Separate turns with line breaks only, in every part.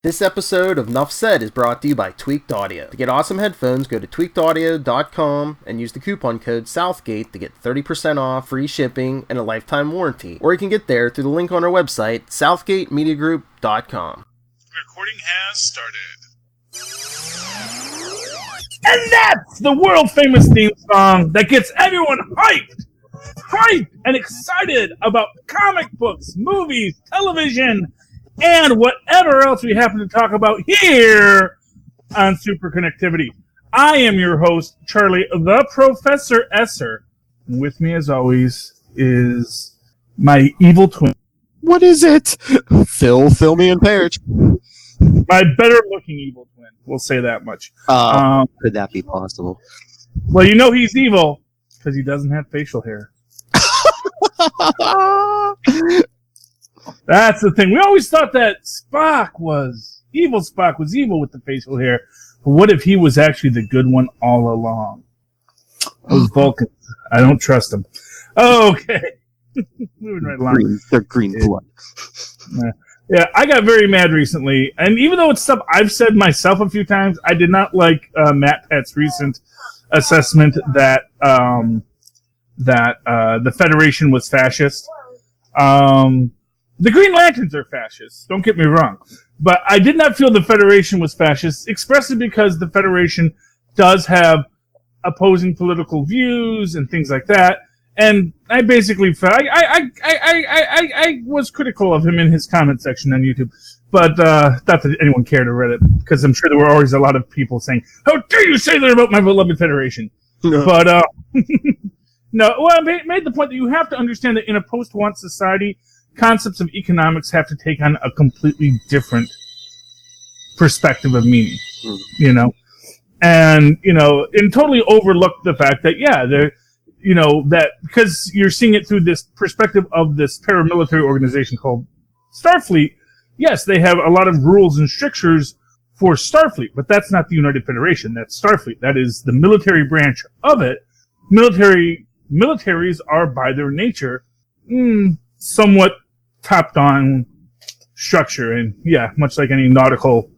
This episode of Nuff Said is brought to you by Tweaked Audio. To get awesome headphones, go to tweakedaudio.com and use the coupon code Southgate to get 30% off, free shipping, and a lifetime warranty. Or you can get there through the link on our website, southgatemediagroup.com.
Recording has started.
And that's the world-famous theme song that gets everyone hyped and excited about comic books, movies, television, and whatever else we happen to talk about here on Superconnectivity. I am your host, Charlie, the Professor Esser. And with me, as always, is my evil twin.
What is it? Phil, me, and Perich.
My better-looking evil twin. We'll say that much.
Could that be possible?
Well, you know he's evil because he doesn't have facial hair. That's the thing. We always thought that Spock was evil with the facial hair. But what if he was actually the good one all along? Those Vulcans. I don't trust them. Okay. Moving right along.
They're green blood.
Yeah, I got very mad recently. And even though it's stuff I've said myself a few times, I did not like Matt Pat's recent assessment that the Federation was fascist. The Green Lanterns are fascists, don't get me wrong. But I did not feel the Federation was fascist, expressly because the Federation does have opposing political views and things like that. And I basically felt, I was critical of him in his comment section on YouTube. But not that anyone cared or read it, because I'm sure there were always a lot of people saying, "How dare you say that about my beloved Federation?" No. But, no, well, I made the point that you have to understand that in a post-want society, concepts of economics have to take on a completely different perspective of meaning, you know? And, and totally overlook the fact that, yeah, that because you're seeing it through this perspective of this paramilitary organization called Starfleet, yes, they have a lot of rules and strictures for Starfleet, but that's not the United Federation. That's Starfleet. That is the military branch of it. Militaries are, by their nature, somewhat top-down structure, and yeah, much like any nautical,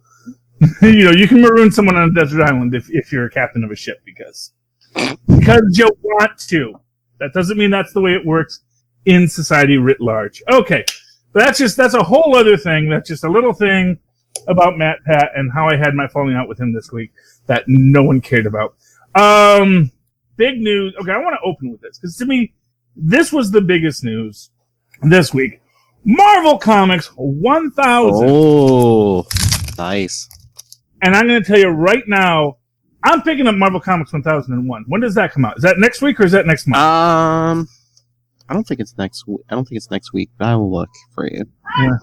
you can maroon someone on a desert island if you're a captain of a ship because you want to. That doesn't mean that's the way it works in society writ large. Okay, but that's a whole other thing. That's just a little thing about Matt Pat and how I had my falling out with him this week that no one cared about. Big news. Okay, I want to open with this because to me, this was the biggest news this week. Marvel Comics 1000.
Oh, nice.
And I'm going to tell you right now, I'm picking up Marvel Comics 1001. When does that come out? Is that next week or is that next month?
I don't think it's next week. But I will look for you.
Yeah.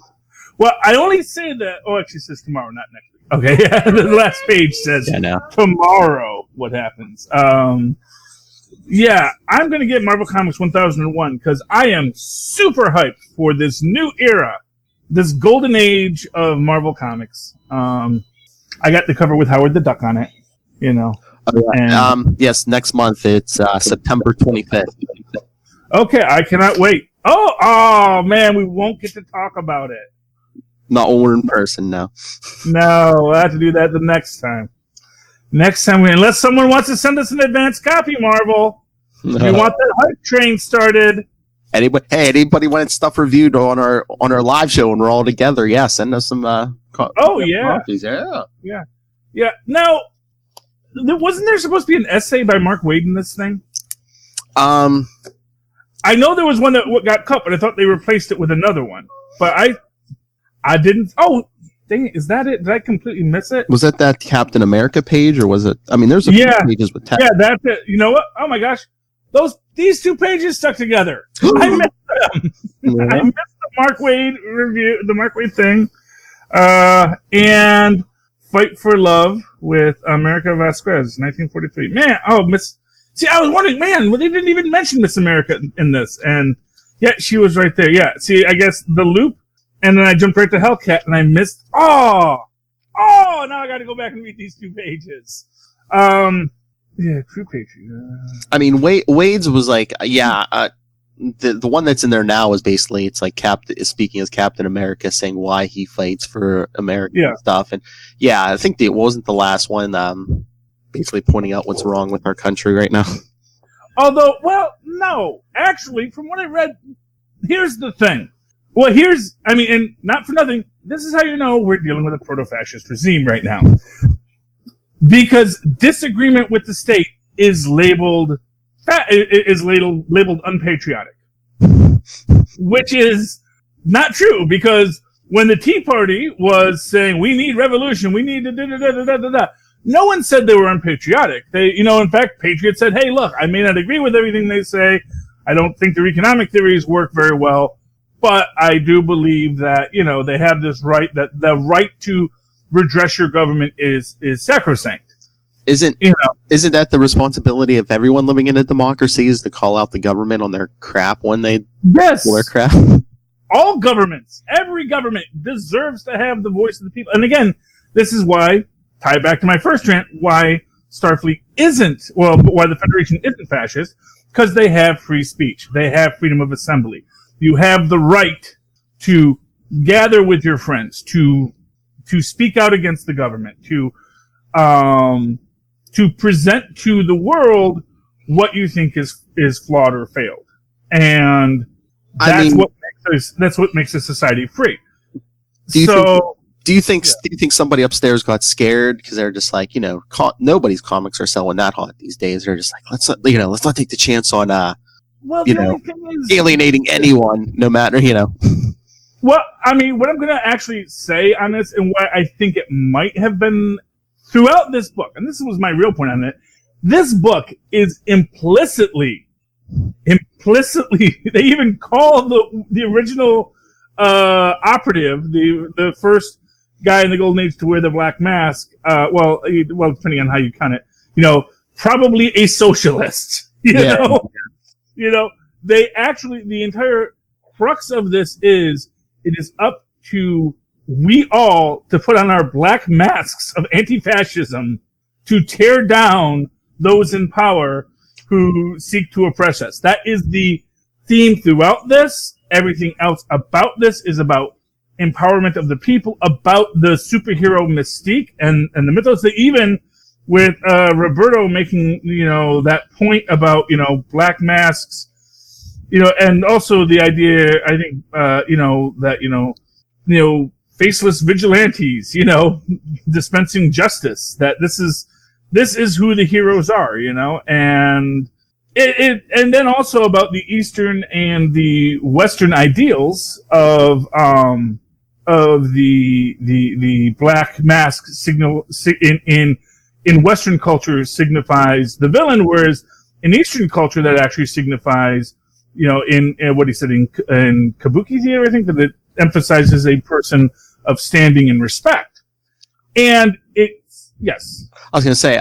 Well, I only say that. Oh, actually, it says tomorrow, not next week. Okay, yeah. The last page says tomorrow. What happens? Yeah, I'm going to get Marvel Comics 1001 because I am super hyped for this new era, this golden age of Marvel Comics. I got the cover with Howard the Duck on it, And,
yes, next month it's September 25th.
Okay, I cannot wait. Oh man, we won't get to talk about it.
Not when we're in person now.
No, we'll have to do that the next time. Unless someone wants to send us an advance copy, Marvel. We want that hype train started.
Anybody want stuff reviewed on our live show when we're all together? Yeah, send us some. Copies.
Yeah. Now, wasn't there supposed to be an essay by Mark Waid in this thing? I know there was one that got cut, but I thought they replaced it with another one. But I didn't. Oh. Dang it, is that it? Did I completely miss it?
Was that Captain America page, or was it? I mean, there's a few pages with text.
Yeah, that's it. You know what? Oh my gosh, these two pages stuck together. I missed them. Yeah. I missed the Mark Waid review, the Mark Waid thing, and Fight for Love with America Vasquez, 1943. Man, See, I was wondering, man, well, they didn't even mention Miss America in this, and yet she was right there. Yeah. See, I guess the loop. And then I jumped right to Hellcat, and I missed. Now I got to go back and read these two pages. Yeah, crew page.
I mean, Wade's was like, the one that's in there now is basically it's like is speaking as Captain America, saying why he fights for American stuff, and I think it wasn't the last one. Basically pointing out what's wrong with our country right now.
Although, well, no, actually, from what I read, here's the thing. Well, and not for nothing, this is how you know we're dealing with a proto-fascist regime right now. Because disagreement with the state is labeled unpatriotic. Which is not true, because when the Tea Party was saying, we need revolution, we need da-da-da-da-da-da-da, no one said they were unpatriotic. They, in fact, patriots said, hey, look, I may not agree with everything they say. I don't think their economic theories work very well, but I do believe that, they have this right, that the right to redress your government is sacrosanct.
Isn't that the responsibility of everyone living in a democracy, is to call out the government on their crap when they pull their crap?
All governments, every government deserves to have the voice of the people. And again, this is why, tie back to my first rant, why Starfleet why the Federation isn't fascist, because they have free speech. They have freedom of assembly. You have the right to gather with your friends, to speak out against the government, to present to the world what you think is flawed or failed. And that's what makes a society free. Do you think somebody upstairs got scared because they're just like, nobody's comics are selling that hot these days? They're just like, let's not take the chance on alienating anyone, no matter. Well, I mean, what I'm going to actually say on this, and why I think it might have been throughout this book, and this was my real point on it, this book is implicitly, they even call the original operative, the first guy in the Golden Age to wear the black mask, well, depending on how you count it, probably a socialist, they actually, the entire crux of this is, it is up to we all to put on our black masks of anti-fascism to tear down those in power who seek to oppress us. That is the theme throughout this. Everything else about this is about empowerment of the people, about the superhero mystique and the mythos. That even with Roberto making that point about black masks, and also the idea, I think that faceless vigilantes, dispensing justice. That this is who the heroes are, and and then also about the Eastern and the Western ideals of the black mask signal in Western culture signifies the villain, whereas in Eastern culture that actually signifies, in what he said in Kabuki theater, I think that it emphasizes a person of standing and respect. And it's, yes.
I was going to say,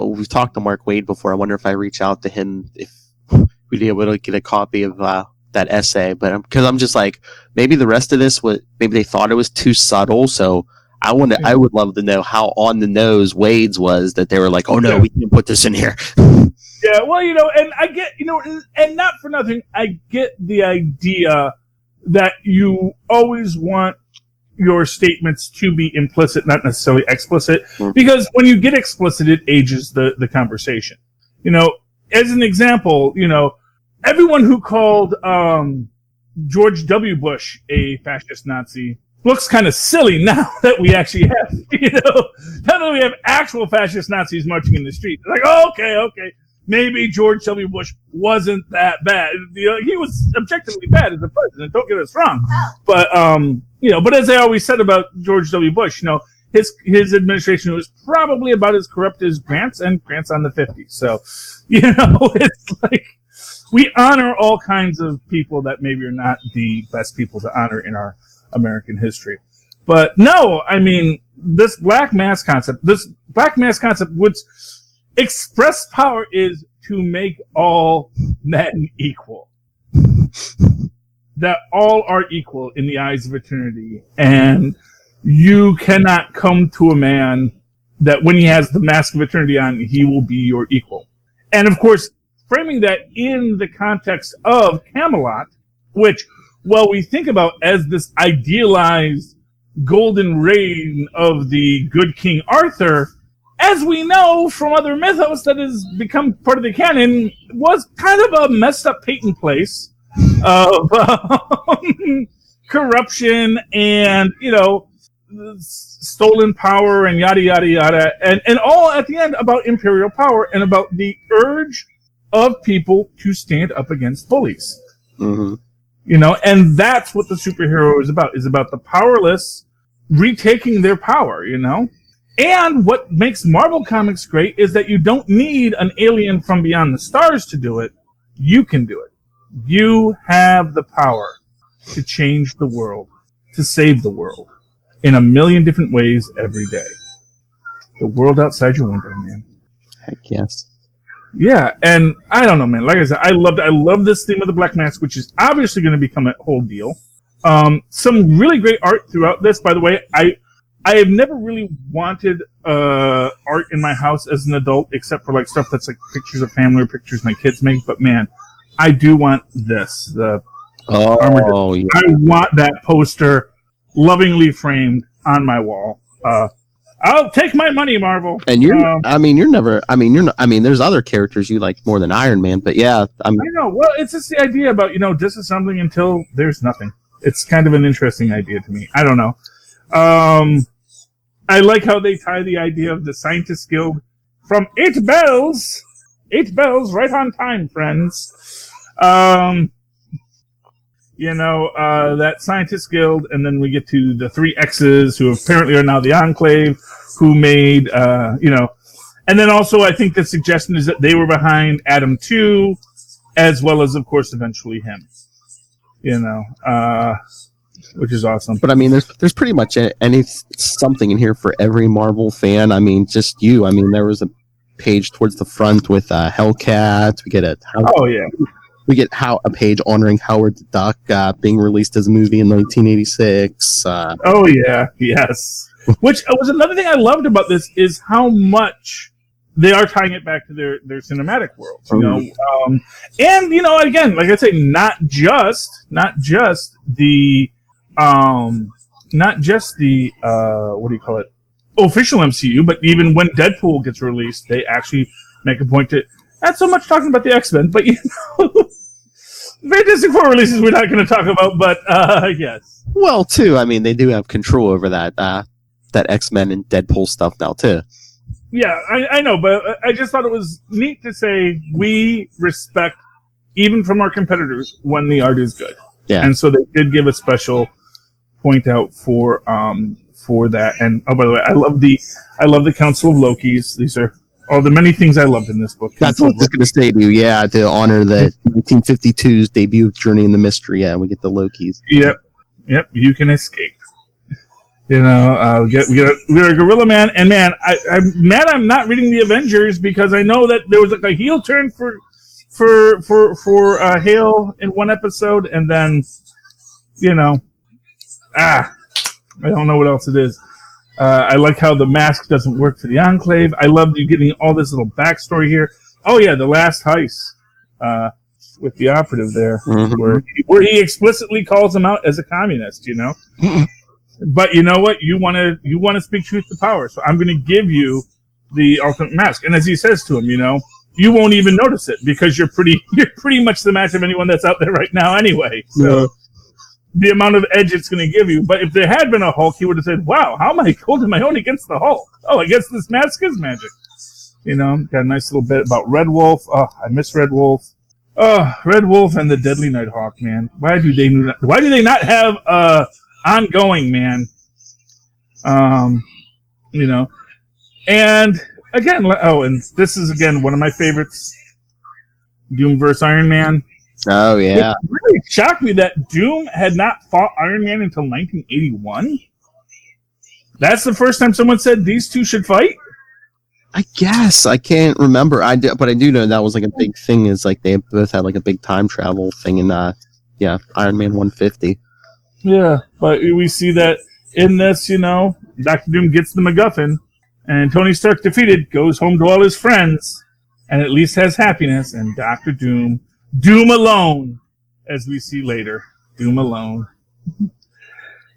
we've talked to Mark Wade before. I wonder if I reach out to him if we'd be able to get a copy of that essay. But because I'm just like, maybe the rest of this maybe they thought it was too subtle. So I would love to know how on the nose Wade's was, that they were like, oh no, we can put this in here.
Yeah, well, and I get, and not for nothing, I get the idea that you always want your statements to be implicit, not necessarily explicit, because when you get explicit, it ages the conversation. As an example, everyone who called George W. Bush a fascist Nazi looks kind of silly now that we actually have, now that we have actual fascist Nazis marching in the street. They're like, oh, okay. Maybe George W. Bush wasn't that bad. He was objectively bad as a president. Don't get us wrong. But but as I always said about George W. Bush, his administration was probably about as corrupt as Grant's, and Grant's on the 50s. So, it's like we honor all kinds of people that maybe are not the best people to honor in our American history. But no, this black mask concept, which express power is to make all men equal. That all are equal in the eyes of eternity. And you cannot come to a man that when he has the mask of eternity on, he will be your equal. And of course, framing that in the context of Camelot, which, well, we think about as this idealized golden reign of the good King Arthur, as we know from other mythos that has become part of the canon, was kind of a messed up Peyton place of corruption and, stolen power and yada, yada, yada. And all at the end about imperial power and about the urge of people to stand up against bullies.
Mm-hmm.
And that's what the superhero is about the powerless retaking their power, And what makes Marvel Comics great is that you don't need an alien from beyond the stars to do it. You can do it. You have the power to change the world, to save the world in a million different ways every day. The world outside your window, man.
Heck yes.
Yeah, and I don't know, man. Like I said, I love this theme of the Black Mask, which is obviously going to become a whole deal. Some really great art throughout this, by the way. I have never really wanted art in my house as an adult, except for like stuff that's like pictures of family or pictures my kids make. But man, I do want this. The armored. Yeah. I want that poster, lovingly framed on my wall. I'll take my money, Marvel.
And you're not. There's other characters you like more than Iron Man, but yeah,
I know. Well, it's just the idea about disassembling until there's nothing. It's kind of an interesting idea to me. I don't know. I like how they tie the idea of the Scientist Guild from 8 bells. 8 bells, right on time, friends. That Scientist Guild, and then we get to the 3 X's, who apparently are now the Enclave, who made, and then also I think the suggestion is that they were behind Adam 2, as well as, of course, eventually him. Which is awesome.
But there's pretty much something in here for every Marvel fan. Just you. There was a page towards the front with Hellcat. We get we get a page honoring Howard the Duck being released as a movie in 1986.
Yes. Which was another thing I loved about this is how much they are tying it back to their cinematic world, and again, like I say, not just the official MCU, but even when Deadpool gets released, they actually make a point to not so much talking about the X-Men, but Fantastic Four releases we're not going to talk about, but yes.
Well, too, they do have control over that X-Men and Deadpool stuff now, too.
Yeah, I know, but I just thought it was neat to say we respect, even from our competitors, when the art is good.
Yeah.
And so they did give a special point out for that. And by the way, I love the Council of Lokis. These are all the many things I loved in this book.
That's what I was going to say to you. Yeah, to honor the 1952's debut of Journey in the Mystery. Yeah, we get the Lokis.
Yep. You can escape. We got a Gorilla Man, and man, I'm mad I'm not reading the Avengers because I know that there was like a heel turn for Hale in one episode, and then I don't know what else it is. I like how the mask doesn't work for the Enclave. I love you getting all this little backstory here. Oh yeah, the last heist with the operative there, where he explicitly calls him out as a communist. But you know what? You want to speak truth to power, so I'm going to give you the ultimate mask. And as he says to him, you won't even notice it because you're pretty much the match of anyone that's out there right now anyway. So the amount of edge it's going to give you. But if there had been a Hulk, he would have said, "Wow, how am I holding my own against the Hulk? Oh, I guess this mask is magic." Got a nice little bit about Red Wolf. Oh, I miss Red Wolf. Oh, Red Wolf and the Deadly Nighthawk, man. Why do they not have ongoing, man? And again, and this is again one of my favorites, Doom vs. Iron Man.
Oh yeah,
it really shocked me that Doom had not fought Iron Man until 1981. That's the first time someone said these two should fight.
I guess I can't remember. But I do know that was like a big thing. Is like they both had like a big time travel thing in Iron Man 150.
Yeah, but we see that in this, Dr. Doom gets the MacGuffin, and Tony Stark defeated, goes home to all his friends, and at least has happiness, and Doctor Doom, Doom alone, as we see later, Doom alone.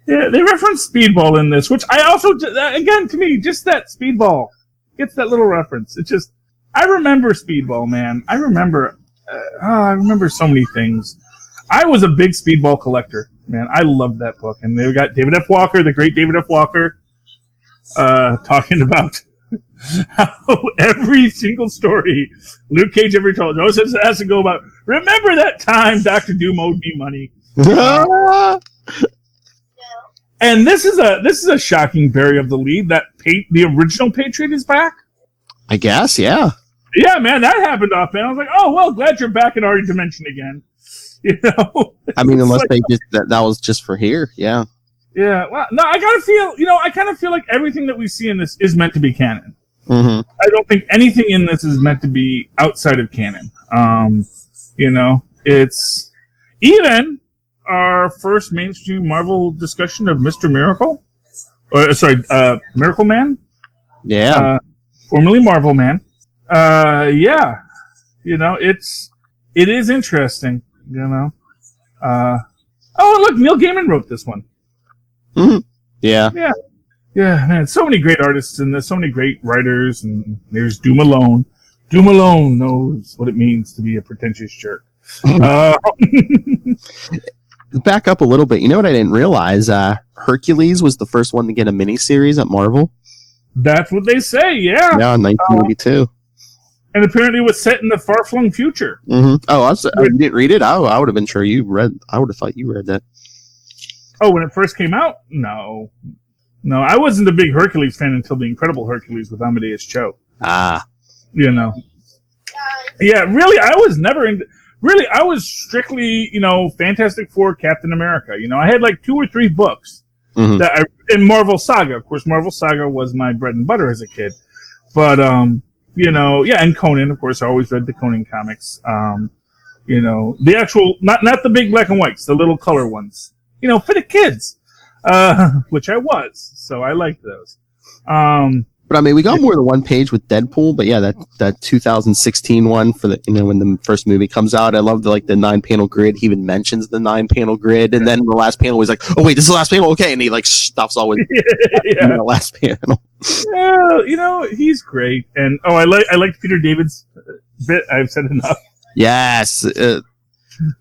Yeah, they reference Speedball in this, which I also, again, to me, just that Speedball gets that little reference. It's just, I remember Speedball, man. I remember so many things. I was a big Speedball collector, man. I loved that book, and they got David F. Walker, the great David F. Walker, talking about how every single story Luke Cage ever told has to go about. Remember that time Dr. Doom owed me money. And this is a shocking bury of the lead that the original Patriot is back.
I guess, yeah.
Yeah, man, that happened offhand. I was like, oh well, glad you're back in our dimension again. You know.
I mean, unless they just that was just for here, yeah.
Yeah. Well, no, I kind of feel like everything that we see in this is meant to be canon.
Mm-hmm.
I don't think anything in this is meant to be outside of canon. You know, it's even our first mainstream Marvel discussion of Mr. Miracle, Miracle Man.
Yeah.
Formerly Marvel Man. Yeah. You know, it is interesting, you know. Oh, look, Neil Gaiman wrote this one.
Mm-hmm. Yeah.
Yeah. Yeah, man, so many great artists in this, so many great writers, and there's Doom Alone. Doom Alone knows what it means to be a pretentious jerk.
Back up a little bit. You know what I didn't realize? Hercules was the first one to get a miniseries at Marvel.
That's what they say, yeah.
Yeah, in 1982.
And apparently it was set in the far-flung future.
Mm-hmm. Oh, you didn't read it? I would have been sure you read. I would have thought you read that.
Oh, when it first came out? No, I wasn't a big Hercules fan until the Incredible Hercules with Amadeus Cho.
Ah.
You know. Yeah, really, I was never into... Really, I was strictly, you know, Fantastic Four, Captain America. You know, I had like 2 or 3 books in Marvel Saga. Of course, Marvel Saga was my bread and butter as a kid. But, you know, yeah, and Conan, of course, I always read the Conan comics. You know, the actual, not the big black and whites, the little color ones. You know, for the kids, which I was. So I liked those.
But I mean, we got more than one page with Deadpool, but yeah, that 2016 one for the, you know, when the first movie comes out, I love the 9-panel grid. He even mentions the 9-panel grid, and then the last panel he's like, "Oh wait, this is the last panel, okay," and he like stops always the last panel.
Yeah, you know, he's great, and I liked Peter David's bit. I've said enough.
Yes,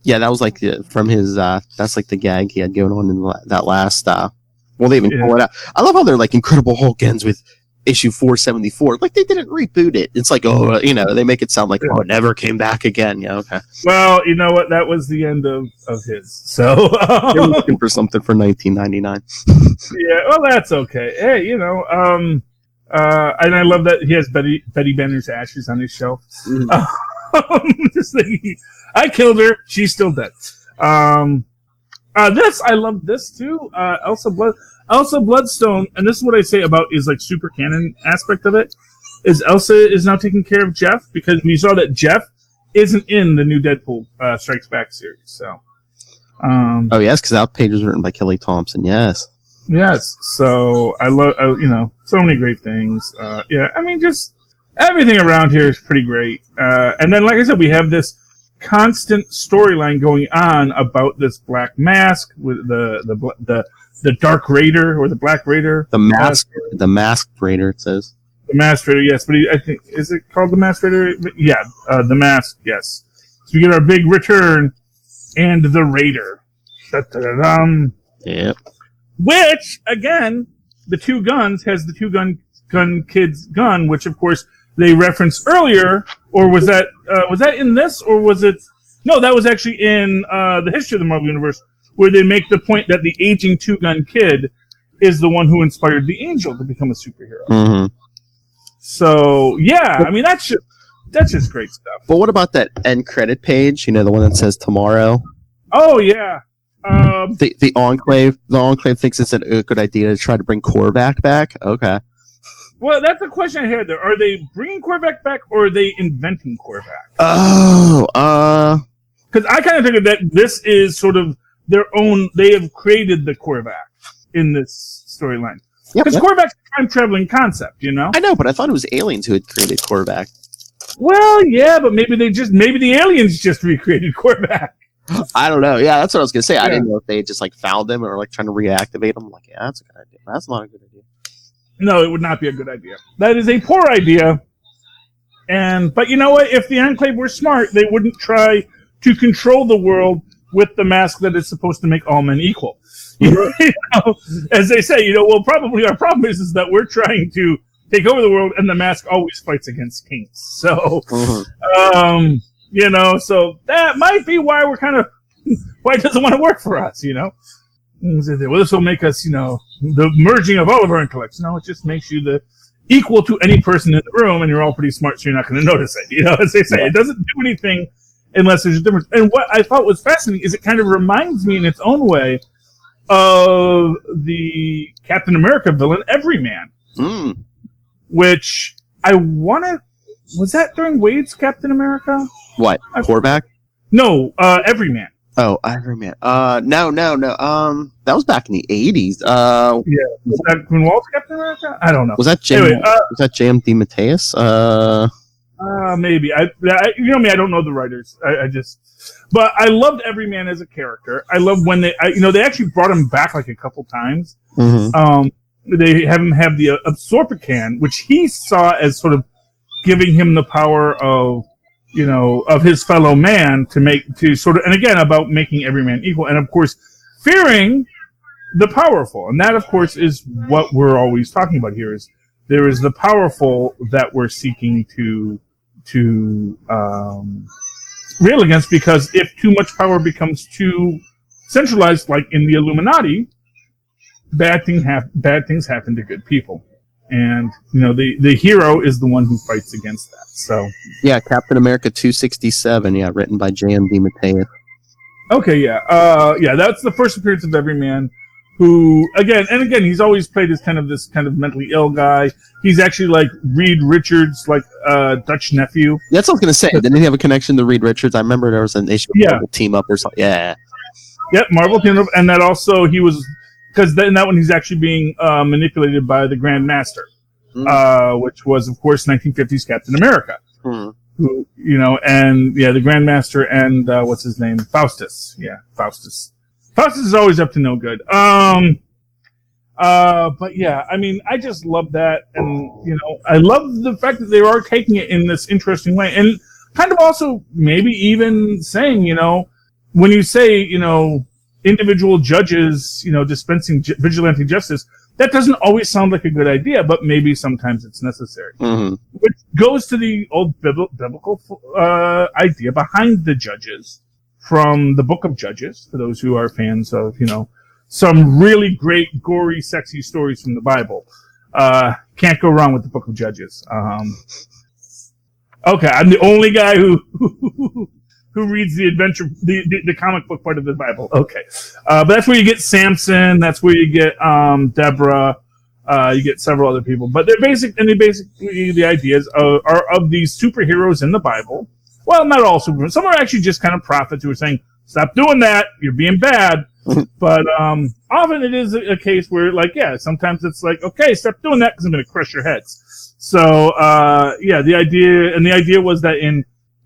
yeah, that was like from his. That's like the gag he had going on in that last. Well, they even pull it out. I love how they're like Incredible Hulk ends with issue 474. Like they didn't reboot it. It's like, oh, you know, they make it sound like, oh, it never came back again. Yeah, okay.
Well, you know what? That was the end of his. So
they were looking for something for 1999.
Yeah, well, that's okay. Hey, you know, and I love that he has Betty Banner's ashes on his shelf. Just thinking, I killed her. She's still dead. I love this too. Elsa Bloodstone, and this is what I say about is like super canon aspect of it, is Elsa is now taking care of Jeff, because we saw that Jeff isn't in the new Deadpool Strikes Back series. So,
oh yes, because that page was written by Kelly Thompson. Yes.
So I love you know, so many great things. Yeah, I mean, just everything around here is pretty great. And then, like I said, we have this constant storyline going on about this Black Mask with the Dark Raider or the Black Raider.
The Masked Raider, it says.
The Masked Raider, yes. But I think, is it called the Masked Raider? Yeah, the Mask, yes. So we get our big return and the Raider.
Yep.
Which, again, the two guns has the two gun kid's gun, which of course they referenced earlier. Or was that in this, or was it? No, that was actually in the History of the Marvel Universe, where they make the point that the aging two-gun kid is the one who inspired the Angel to become a superhero.
Mm-hmm.
So yeah, I mean that's just great stuff.
But what about that end credit page? You know, the one that says tomorrow.
Oh yeah.
The Enclave thinks it's a good idea to try to bring Korvac back. Okay.
Well, that's the question I had there. Are they bringing Korvac back, or are they inventing Korvac?
Oh,
because I kind of figured that this is sort of their own. They have created the Korvac in this storyline. Because Korvac's a time-traveling concept, you know?
I know, but I thought it was aliens who had created Korvac.
Well, yeah, but maybe the aliens just recreated Korvac.
I don't know. Yeah, that's what I was gonna say. I
Yeah.
didn't know if they just like found them or like trying to reactivate them. Like, yeah, that's a good idea. That's not a good idea.
No, it would not be a good idea. That is a poor idea. But you know what? If the Enclave were smart, they wouldn't try to control the world with the mask that is supposed to make all men equal. As they say, well, probably our problem is that we're trying to take over the world, and the mask always fights against kings. So, so that might be why we're why it doesn't want to work for us, Well, this will make us, the merging of all of our intellects. No, it just makes you the equal to any person in the room, and you're all pretty smart, so you're not going to notice it. As they say, it doesn't do anything unless there's a difference. And what I thought was fascinating is it kind of reminds me in its own way of the Captain America villain, Everyman. Which was that during Wade's Captain America?
What? Korvac?
No, Everyman.
Oh, Everyman. No. That was back in the 80s.
Yeah. Was that Grunwald's Captain America? I don't know.
Was that J.M. DeMatteis?
Maybe. I I don't know the writers. But I loved Everyman as a character. I love when they actually brought him back like a couple times.
Mm-hmm.
They have him have the Absorpcan, which he saw as sort of giving him the power of his fellow man and again, about making every man equal. And of course, fearing the powerful. And that, of course, is what we're always talking about here is there is the powerful that we're seeking to rail against, because if too much power becomes too centralized, like in the Illuminati, bad things happen to good people. And, the hero is the one who fights against that. So
yeah, Captain America 267, written by J.M. DeMatteis.
Okay, yeah. That's the first appearance of Everyman, who, again, he's always played as this mentally ill guy. He's actually like Reed Richards, Dutch nephew.
That's what I was going to say. Didn't he have a connection to Reed Richards? I remember there was an issue Marvel team up or something. Yeah.
Yep, Marvel team up. And that also, he was, because in that one he's actually being manipulated by the Grand Master, which was, of course, 1950s Captain America. Who, the Grand Master and, what's his name? Faustus. Yeah, Faustus. Faustus is always up to no good. But yeah, I just love that. And, I love the fact that they are taking it in this interesting way. And kind of also maybe even saying, when you say, individual judges, dispensing vigilante justice, that doesn't always sound like a good idea, but maybe sometimes it's necessary. Mm-hmm. Which goes to the old biblical idea behind the judges from the Book of Judges, for those who are fans of, some really great, gory, sexy stories from the Bible. Can't go wrong with the Book of Judges. Okay, I'm the only guy who reads the adventure, the comic book part of the Bible. Okay. But that's where you get Samson. That's where you get Deborah. You get several other people. But basically the ideas are of these superheroes in the Bible. Well, not all superheroes. Some are actually just kind of prophets who are saying, stop doing that. You're being bad. But often it is a case where, sometimes it's like, okay, stop doing that because I'm going to crush your heads. So, the idea was that in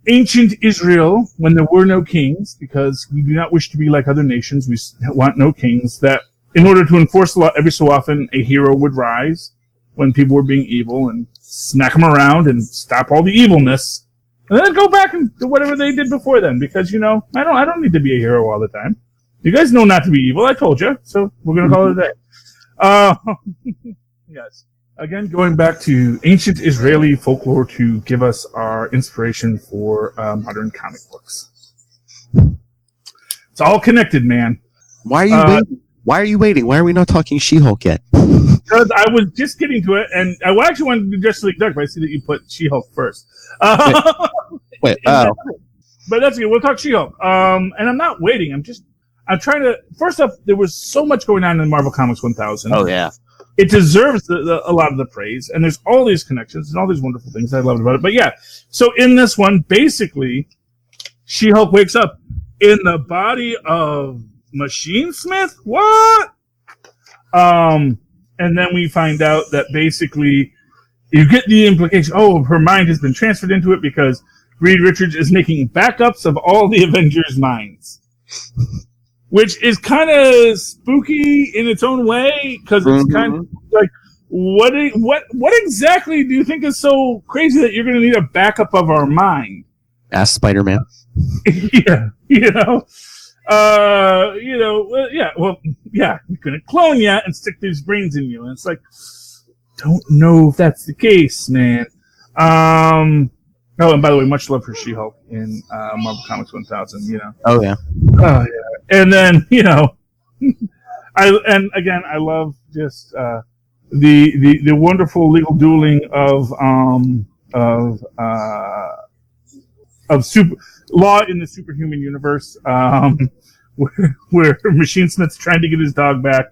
ancient Israel, when there were no kings, because we do not wish to be like other nations, we want no kings, that in order to enforce the law, every so often a hero would rise when people were being evil and smack them around and stop all the evilness, and then go back and do whatever they did before then, because, I don't need to be a hero all the time. You guys know not to be evil, I told you, so we're going to call it a day. Yes. Again, going back to ancient Israeli folklore to give us our inspiration for modern comic books. It's all connected, man.
Why are you waiting? Why are you waiting? Why are we not talking She-Hulk yet?
Because I was just getting to it, and I actually wanted to do Justice League Dark, but I see that you put She-Hulk first.
Wait,
But that's good. We'll talk She-Hulk. And I'm not waiting. I'm trying to. First off, there was so much going on in Marvel Comics 1000.
Oh yeah.
It deserves a lot of the praise, and there's all these connections and all these wonderful things I loved about it. But yeah, so in this one, basically, She-Hulk wakes up in the body of Machine Smith. What? And then we find out that basically you get the implication, oh, her mind has been transferred into it because Reed Richards is making backups of all the Avengers' minds. Which is kind of spooky in its own way, because it's kind of like, what exactly do you think is so crazy that you're going to need a backup of our mind?
Ask Spider-Man.
Yeah, we couldn't clone you and stick these brains in you. And it's like, don't know if that's the case, man. Oh, and by the way, much love for She-Hulk in Marvel Comics 1000.
Oh yeah.
Oh yeah. And then I love just the wonderful legal dueling of super law in the superhuman universe, where Machine Smith's trying to get his dog back.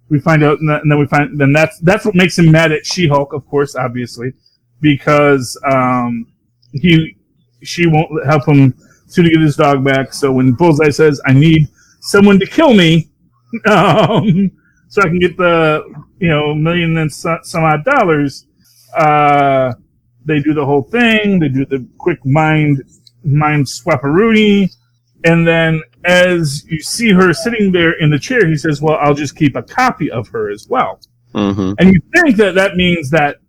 We find out, and then that's what makes him mad at She-Hulk, of course, obviously, because she won't help him to get his dog back. So when Bullseye says, "I need someone to kill me, so I can get the $1 million and some odd dollars," they do the whole thing. They do the quick mind swapperoonie, and then as you see her sitting there in the chair, he says, "Well, I'll just keep a copy of her as well." Mm-hmm. And you think that means that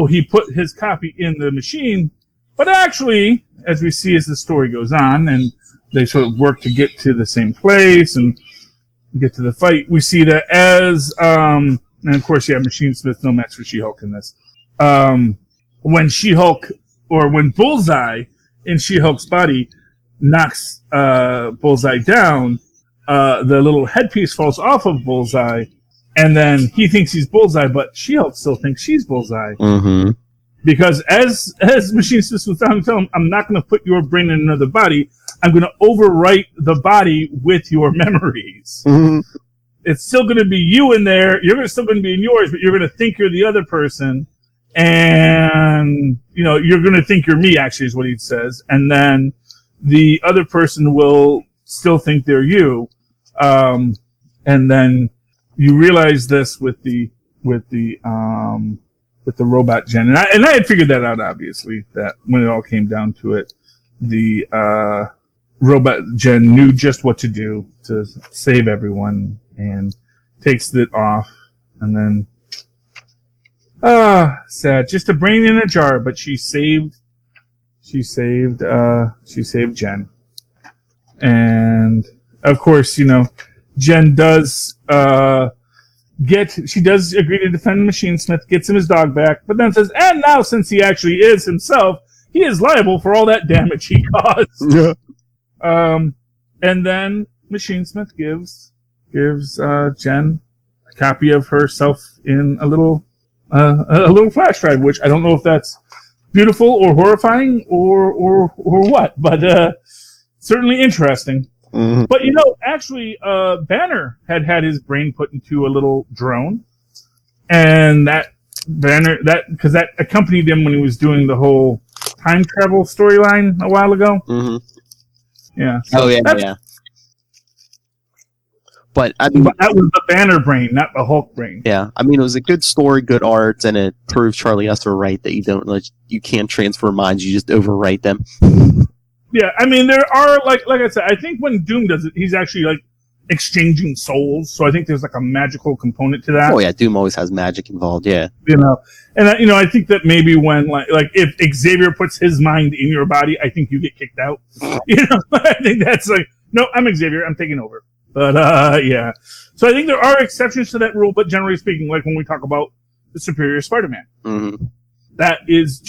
he put his copy in the machine. But actually, as we see as the story goes on, and they sort of work to get to the same place and get to the fight, we see that and of course, Machine Smith, no match for She-Hulk in this. When She-Hulk, or when Bullseye in She-Hulk's body knocks Bullseye down, the little headpiece falls off of Bullseye, and then he thinks he's Bullseye, but She-Hulk still thinks she's Bullseye. Mm-hmm. Because as Machine Smith was telling him, I'm not going to put your brain in another body. I'm going to overwrite the body with your memories. Mm-hmm. It's still going to be you in there. You're still going to be in yours, but you're going to think you're the other person. And, you're going to think you're me, actually, is what he says. And then the other person will still think they're you. And then you realize this with the robot Jen, and I had figured that out, obviously, that when it all came down to it, the robot Jen knew just what to do to save everyone, and takes it off, and then sad, just a brain in a jar, but she saved Jen, and of course, Jen does she does agree to defend Machine Smith, gets him his dog back, but then says, and now since he actually is himself, he is liable for all that damage he caused. Yeah. And then Machine Smith gives Jen a copy of herself in a little flash drive, which I don't know if that's beautiful or horrifying or what, but certainly interesting. Mm-hmm. But actually, Banner had his brain put into a little drone, and that because that accompanied him when he was doing the whole time travel storyline a while ago. Mm-hmm. Yeah. So yeah.
But
that was the Banner brain, not the Hulk brain.
Yeah, it was a good story, good art, and it proved Charlie Esser right that you can't transfer minds; you just overwrite them.
Yeah, there are like I said, I think when Doom does it, he's actually exchanging souls. So I think there's a magical component to that.
Oh yeah, Doom always has magic involved. Yeah,
and I think that maybe when if Xavier puts his mind in your body, I think you get kicked out. I think that's no, I'm Xavier, I'm taking over. But yeah, so I think there are exceptions to that rule. But generally speaking, when we talk about the Superior Spider-Man, mm-hmm. that is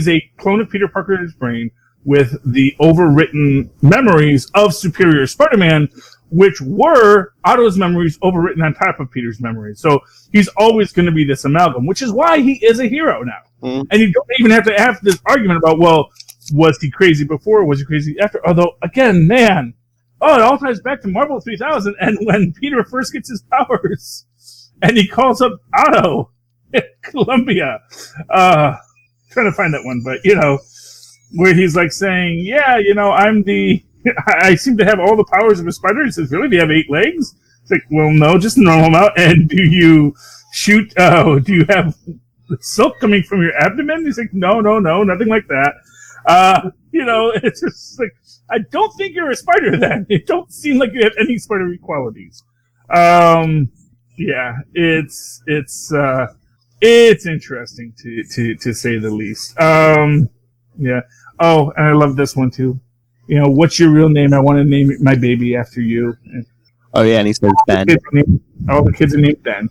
a clone of Peter Parker's brain with the overwritten memories of Superior Spider-Man, which were Otto's memories overwritten on top of Peter's memories. So he's always going to be this amalgam, which is why he is a hero now. Mm. And you don't even have to have this argument about, well, was he crazy before? Was he crazy after? Although, again, man, it all ties back to Marvel 3000 and when Peter first gets his powers and he calls up Otto at Columbia. Trying to find that one, but, where he's saying, yeah, I seem to have all the powers of a spider. He says, really? Do you have 8 legs? It's well, no, just a normal amount. And do you shoot, do you have silk coming from your abdomen? He's like, no, nothing like that. It's just like, I don't think you're a spider then. It don't seem like you have any spidery qualities. Yeah, it's interesting to say the least. Yeah. Oh, and I love this one too. What's your real name? I want to name my baby after you.
Oh yeah, and he says Ben.
All the kids are named Ben.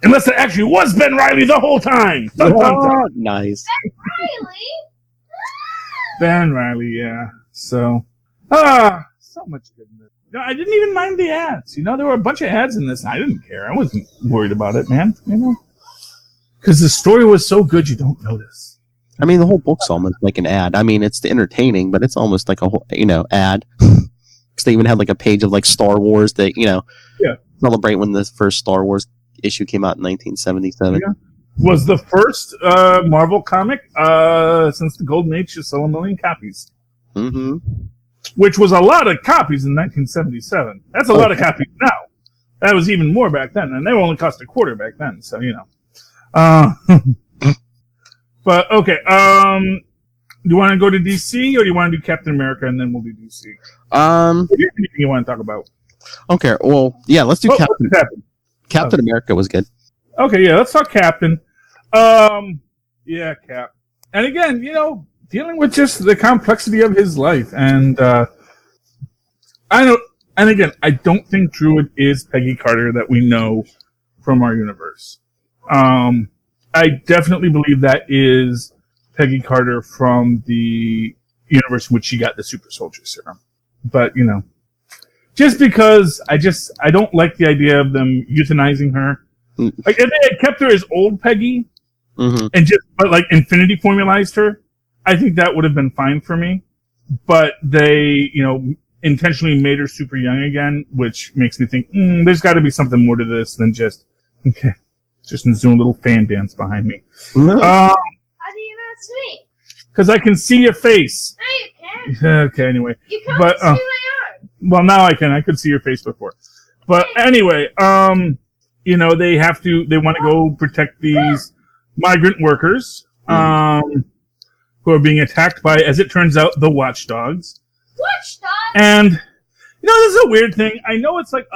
Unless it actually was Ben Riley the whole time. Dun, dun, dun.
Nice.
Ben Riley, yeah. So, so much goodness. No, I didn't even mind the ads. There were a bunch of ads in this, and I didn't care. I wasn't worried about it, man. Because the story was so good, you don't notice.
I mean, the whole book's almost like an ad. I mean, it's entertaining, but it's almost like a whole, ad. Because they even had like a page of like Star Wars that, celebrate when the first Star Wars issue came out in 1977.
Yeah. Was the first Marvel comic since the Golden Age to sell 1 million copies.
Mm-hmm.
Which was a lot of copies in 1977. That's a lot of copies now. That was even more back then, and they only cost a quarter back then. So But okay, do you want to go to DC or do you want to do Captain America and then we'll do DC? Anything you want to talk about?
Okay, well, yeah, let's do Captain America was good.
Okay, yeah, let's talk Captain. Yeah, Cap. And again, dealing with just the complexity of his life, and I don't think Druid is Peggy Carter that we know from our universe. I definitely believe that is Peggy Carter from the universe in which she got the super soldier serum. But, just because I don't like the idea of them euthanizing her. Like, if they had kept her as old Peggy and but like Infinity formalized her, I think that would have been fine for me. But they, intentionally made her super young again, which makes me think, there's got to be something more to this than just, okay. Just doing a little fan dance behind me.
How do you not see?
Because I can see your face.
No, you can't.
Okay, anyway.
You can't see my arm.
Well, now I can. I could see your face before. But anyway, they want to go protect these migrant workers who are being attacked by, as it turns out, the Watchdogs.
Watchdogs?
And, this is a weird thing. I know it's like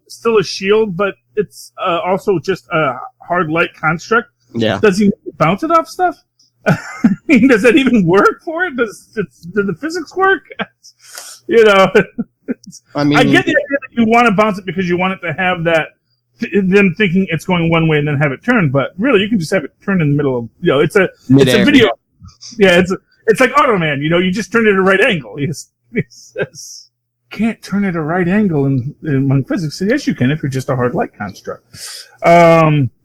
still a shield, but it's also just a hard light construct.
Yeah.
Does he bounce it off stuff? I mean, does that even work for it? Does the physics work?
I mean,
I get the idea that you want to bounce it because you want it to have that, them thinking it's going one way and then have it turn, but really you can just have it turn in the middle of, it's a video. Yeah, it's like Automan, you just turn it at a right angle. He says, can't turn it at a right angle in physics. So yes, you can if you're just a hard light construct.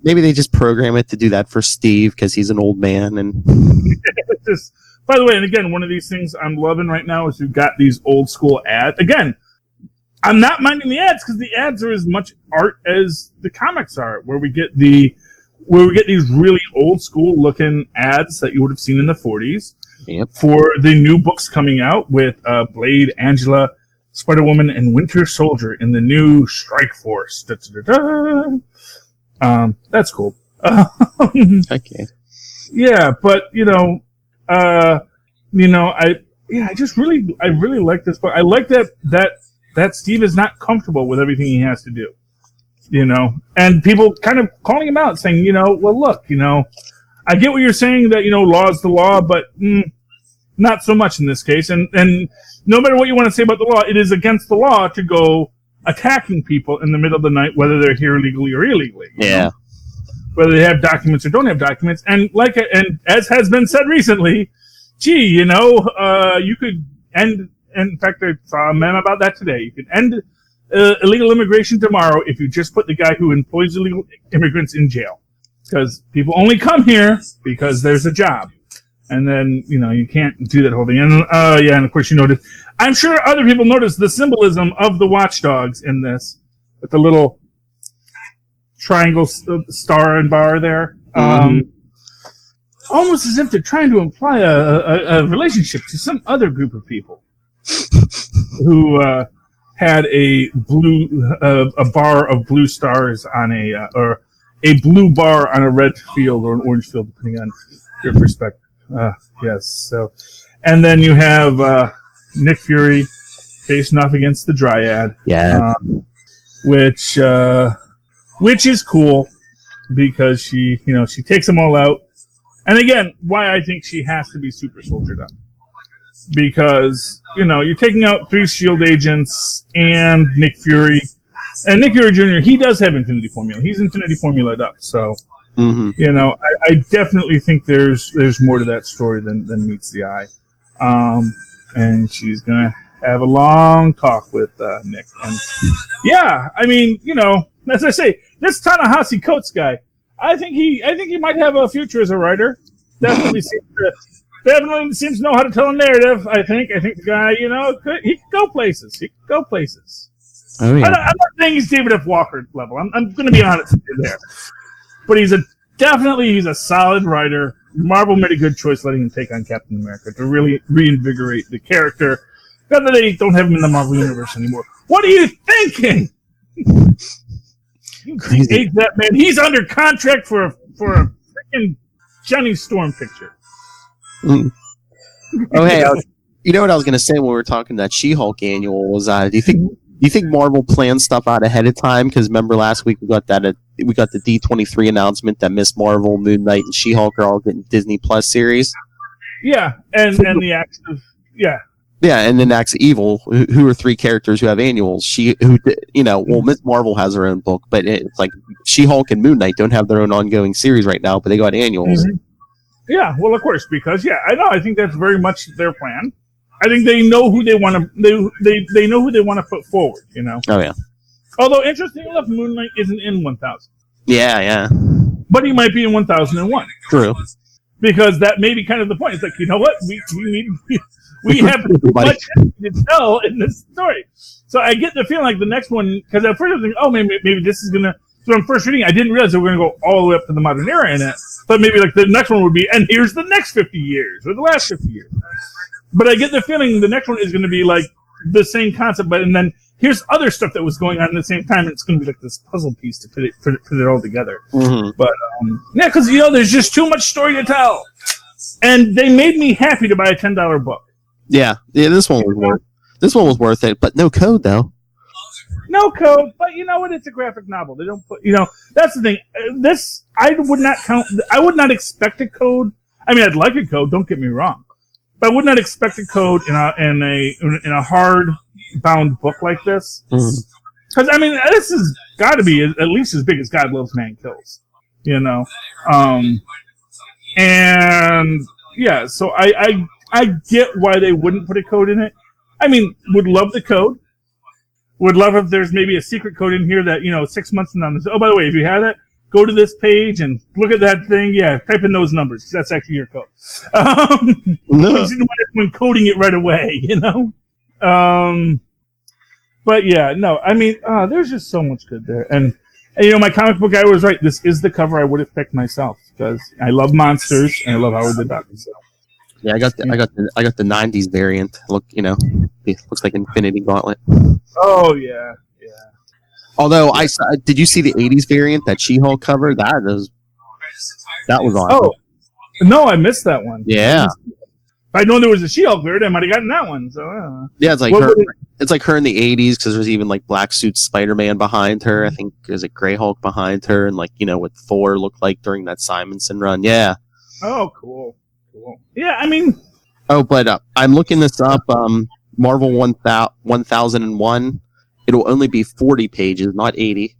Maybe they just program it to do that for Steve because he's an old man. And
by the way, and again, one of these things I'm loving right now is we've got these old school ads. Again, I'm not minding the ads because the ads are as much art as the comics are, where we get these really old school looking ads that you would have seen in the 40s for the new books coming out with Blade, Angela, Spider-Woman, and Winter Soldier in the new Strike Force. Da, da, da, da. That's cool.
Okay.
Yeah, but I really like this book. I like that Steve is not comfortable with everything he has to do. And people kind of calling him out, saying, well, look, I get what you're saying that law is the law, but not so much in this case. And no matter what you want to say about the law, it is against the law to go attacking people in the middle of the night, whether they're here legally or illegally.
Yeah.
Whether they have documents or don't have documents. And as has been said recently, you could end, in fact, I saw a meme about that today. You could end illegal immigration tomorrow if you just put the guy who employs illegal immigrants in jail. Because people only come here because there's a job. And then, you can't do that whole thing. And, and of course you noticed, I'm sure other people noticed the symbolism of the Watchdogs in this, with the little triangle star and bar there. Almost as if they're trying to imply a relationship to some other group of people who, had a bar of blue stars on or a blue bar on a red field or an orange field, depending on your perspective. Yes. So, and then you have Nick Fury facing off against the Dryad.
Yeah.
Which is cool because she takes them all out. And again, why I think she has to be super soldiered up. Because, you're taking out 3 S.H.I.E.L.D. agents and Nick Fury. And Nick Fury Jr., he does have Infinity Formula. He's Infinity Formula'd up. So, I definitely think there's more to that story than meets the eye. And she's going to have a long talk with Nick. And yeah, I mean, as I say, this Ta-Nehisi Coates guy, I think he might have a future as a writer. Definitely seems to know how to tell a narrative. I think the guy, he could go places.
Oh, yeah.
I'm not saying he's David F. Walker level. I'm going to be honest with you there. But he's a solid writer. Marvel made a good choice letting him take on Captain America to really reinvigorate the character. Not that they don't have him in the Marvel Universe anymore. What are you thinking?
Crazy.
Hate that man. He's under contract for a freaking Johnny Storm picture.
Oh, hey, you know what I was going to say when we were talking that She-Hulk annual was, do you think Marvel planned stuff out ahead of time? Because remember last week we got the D23 announcement that Miss Marvel, Moon Knight, and She-Hulk are all getting Disney Plus series.
Yeah, and the active, yeah.
Yeah, and then Acts of Evil, who are 3 characters who have annuals. Miss Marvel has her own book, but it's like She-Hulk and Moon Knight don't have their own ongoing series right now, but they got annuals.
Mm-hmm. Yeah, well, of course, because I think that's very much their plan. I think they know who they want to they know who they want to put forward.
Oh yeah.
Although interestingly enough, Moon Knight isn't in 1000.
Yeah.
But he might be in 1001.
True.
Because that may be kind of the point. It's like, you know what? We have too much to tell in this story. So I get the feeling like the next one, because at first I was thinking, oh, maybe this is going to, so I'm first reading, I didn't realize they were going to go all the way up to the modern era in it. But maybe like the next one would be, and here's the next 50 years, or the last 50 years. But I get the feeling the next one is going to be like the same concept, and then here's other stuff that was going on at the same time, and it's going to be like this puzzle piece to put it all together. Mm-hmm. But, because, there's just too much story to tell. And they made me happy to buy a $10 book.
Yeah, this one was worth it, but no code though.
No code, but you know what? It's a graphic novel. They don't put, that's the thing. This I would not count. I would not expect a code. I mean, I'd like a code. Don't get me wrong, but I would not expect a code in a hard bound book like this. Because I mean, this has got to be at least as big as God Loves Man Kills. And yeah, so I get why they wouldn't put a code in it. I mean, would love the code. Would love if there's maybe a secret code in here that, 6 months from now, oh, by the way, if you have that, go to this page and look at that thing. Yeah, type in those numbers, because that's actually your code. No. When coding it right away, But yeah, no, I mean, there's just so much good there. And my comic book guy was right. This is the cover I would have picked myself, because I love monsters and I love Howard the Duck. So.
Yeah, I got the '90s variant. Look, it looks like Infinity Gauntlet.
Oh yeah.
Although did you see the '80s variant that She-Hulk covered? That was awesome.
Oh no, I missed that one.
Yeah.
If I'd known there was a She-Hulk variant, I might have gotten that one. So
yeah, it's like her. It's like her in the '80s, because there's even like black suit Spider-Man behind her. I think there's a Grey Hulk behind her, and what Thor looked like during that Simonson run. Yeah.
Oh, cool. Yeah, I mean.
Oh, but I'm looking this up. Marvel 1001. It'll only be 40 pages, not 80.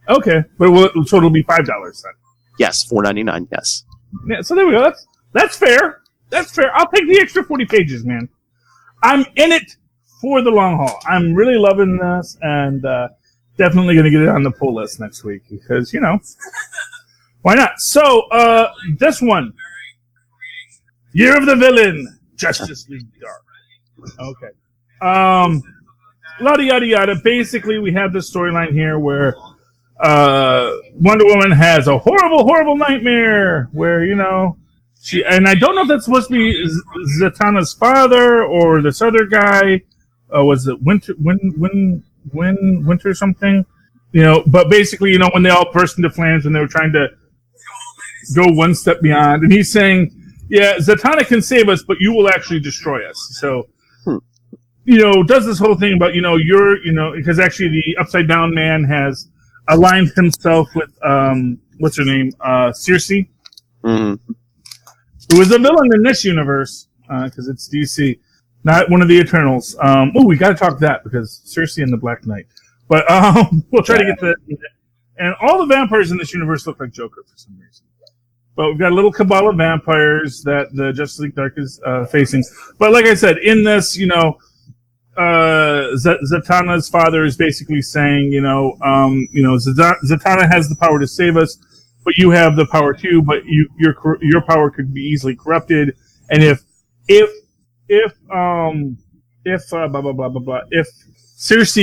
Okay, but so it'll be $5 then.
Yes, $4.99. Yes.
Yeah, so there we go. That's fair. That's fair. I'll take the extra 40 pages, man. I'm in it for the long haul. I'm really loving this, and definitely going to get it on the pull list next week because why not? So this one. Year of the Villain, Justice League Dark. Okay. Yada yada yada. Basically, we have this storyline here where Wonder Woman has a horrible, horrible nightmare where, she, and I don't know if that's supposed to be Zatanna's father or this other guy. Was it Winter something? But basically, when they all burst into flames when they were trying to go one step beyond, and he's saying, yeah, Zatanna can save us, but you will actually destroy us. So, does this whole thing about, because actually the Upside Down Man has aligned himself with, what's her name? Circe, who is a villain in this universe, because it's DC, not one of the Eternals. We got to talk that, because Circe and the Black Knight. But we'll try to get to that. And all the vampires in this universe look like Joker for some reason. But we've got a little cabal of vampires that the Justice League Dark is facing. But like I said, in this, Zatanna's father is basically saying, Zatanna has the power to save us, but you have the power too. But your power could be easily corrupted, and if Circe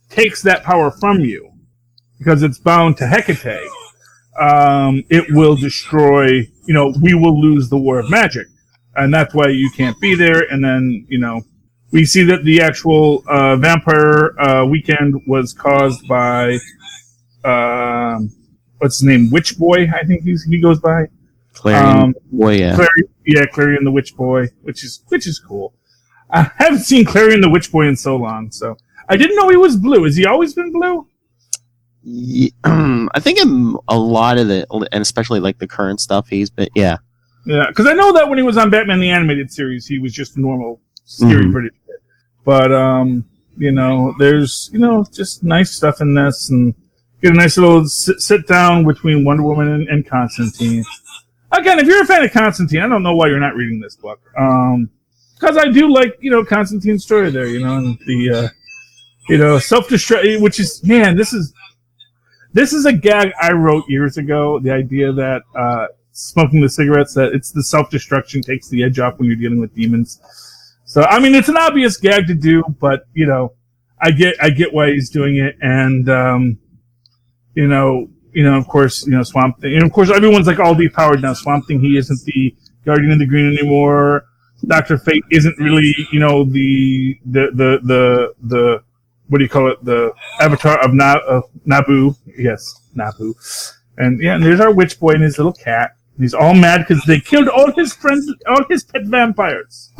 takes that power from you because it's bound to Hecate, it will destroy. We will lose the War of Magic, and that's why you can't be there. And then we see that the actual vampire weekend was caused by what's his name, Witch Boy, I think he goes by.
Clarion Boy, yeah.
Clarion the Witch Boy, which is cool. I haven't seen Clarion the Witch Boy in so long, so I didn't know he was blue. Has he always been blue?
Yeah, I think in a lot of the, and especially like the current stuff, he's been, yeah.
Yeah, because I know that when he was on Batman the Animated Series, he was just a normal, scary British kid. But, there's, just nice stuff in this, and get a nice little sit down between Wonder Woman and Constantine. Again, if you're a fan of Constantine, I don't know why you're not reading this book. Because I do like, Constantine's story there, and the, self-destruct, which is, man, this is a gag I wrote years ago. The idea that smoking the cigarettes, that it's the self-destruction takes the edge off when you're dealing with demons. So, I mean, it's an obvious gag to do, but I get why he's doing it, and of course, Swamp Thing, and of course, everyone's like all depowered now. Swamp Thing, he isn't the Guardian of the Green anymore. Dr. Fate isn't really, the what do you call it? The avatar of Nabu. Yes, Nabu. And there's our witch boy and his little cat. He's all mad because they killed all his friends, all his pet vampires.